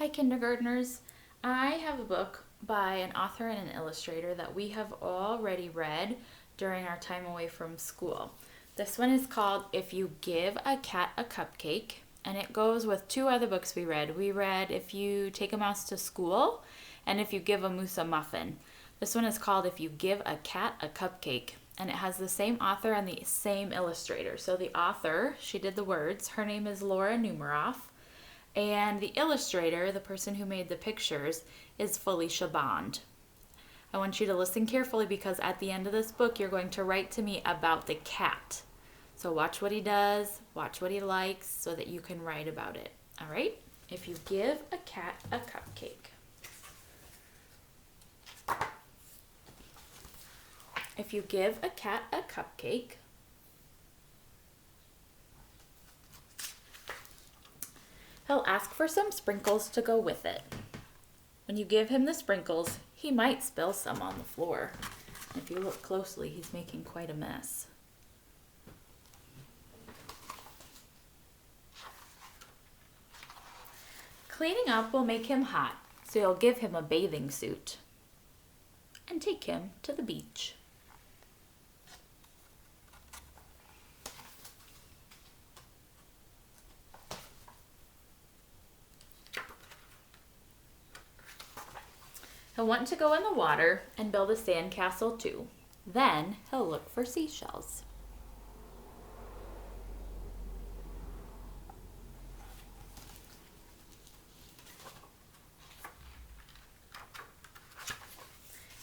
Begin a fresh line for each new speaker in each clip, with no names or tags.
Hi, kindergartners. I have a book by an author and an illustrator that we have already read during our time away from school. This one is called If You Give a Cat a Cupcake, and it goes with two other books we read. We read If You Take a Mouse to School and If You Give a Moose a Muffin. This one is called If You Give a Cat a Cupcake, and it has the same author and the same illustrator. So the author, she did the words. Her name is Laura Numeroff. And the illustrator, the person who made the pictures, is Felicia Bond. I want you to listen carefully because at the end of this book, you're going to write to me about the cat. So watch what he does, watch what he likes, so that you can write about it. All right? If you give a cat a cupcake. If you give a cat a cupcake, he'll ask for some sprinkles to go with it. When you give him the sprinkles, he might spill some on the floor. If you look closely, he's making quite a mess. Cleaning up will make him hot, so you'll give him a bathing suit and take him to the beach. He'll want to go in the water and build a sandcastle too. Then he'll look for seashells.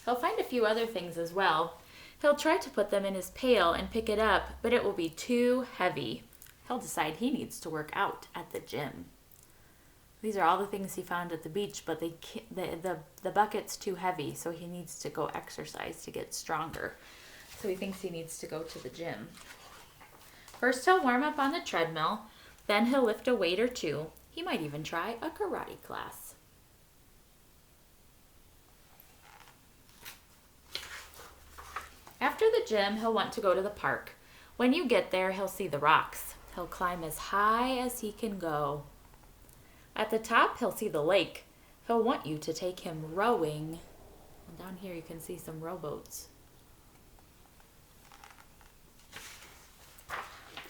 He'll find a few other things as well. He'll try to put them in his pail and pick it up, but it will be too heavy. He'll decide he needs to work out at the gym. These are all the things he found at the beach, but the bucket's too heavy, so he needs to go exercise to get stronger. So he thinks he needs to go to the gym. First, he'll warm up on the treadmill. Then he'll lift a weight or two. He might even try a karate class. After the gym, he'll want to go to the park. When you get there, he'll see the rocks. He'll climb as high as he can go. At the top, he'll see the lake. He'll want you to take him rowing. And down here, you can see some rowboats.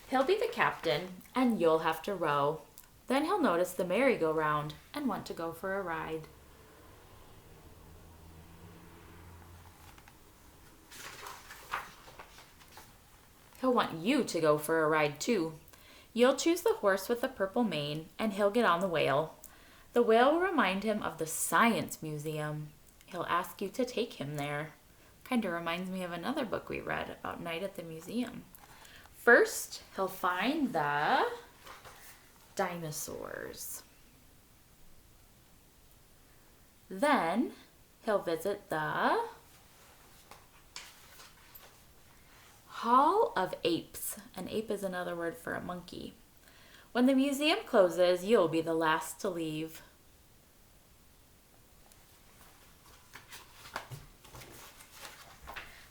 He'll be the captain, and you'll have to row. Then he'll notice the merry-go-round and want to go for a ride. He'll want you to go for a ride, too. You'll choose the horse with the purple mane, and he'll get on the whale. The whale will remind him of the Science Museum. He'll ask you to take him there. Kind of reminds me of another book we read about Night at the Museum. First, he'll find the dinosaurs. Then, he'll visit the Hall of Apes. An ape is another word for a monkey. When the museum closes, you'll be the last to leave.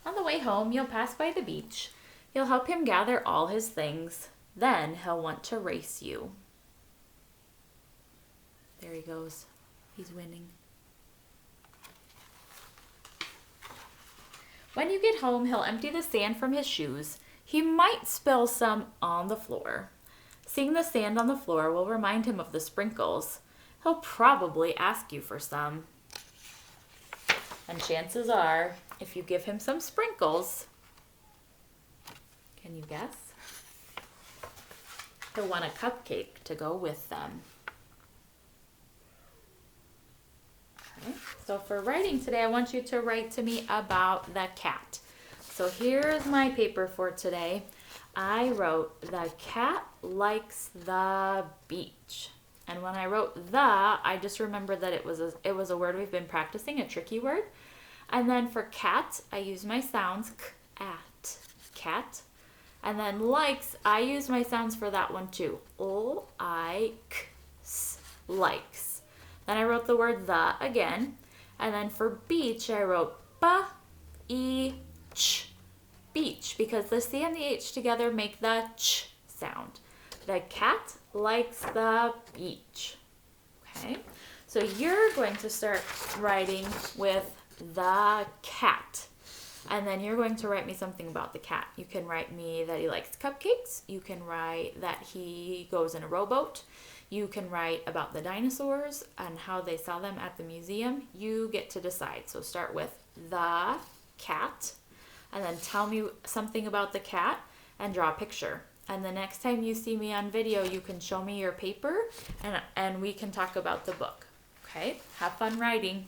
On the way home, you'll pass by the beach. You'll help him gather all his things. Then he'll want to race you. There he goes. He's winning. When you get home, he'll empty the sand from his shoes. He might spill some on the floor. Seeing the sand on the floor will remind him of the sprinkles. He'll probably ask you for some. And chances are, if you give him some sprinkles, can you guess? He'll want a cupcake to go with them. So for writing today, I want you to write to me about the cat. So here's my paper for today. I wrote, the cat likes the beach. And when I wrote the, I just remembered that it was a word we've been practicing, a tricky word. And then for cat, I use my sounds, k, at, cat. And then likes, I use my sounds for that one too. L-I-K-S, likes. Then I wrote the word the again. And then for beach, I wrote B-E-Ch, beach, because the C and the H together make the ch sound. The cat likes the beach. Okay, So you're going to start writing with the cat. And then you're going to write me something about the cat. You can write me that he likes cupcakes. You can write that he goes in a rowboat. You can write about the dinosaurs and how they saw them at the museum. You get to decide. So start with the cat, and then tell me something about the cat and draw a picture. And the next time you see me on video, you can show me your paper and we can talk about the book. Okay? Have fun writing.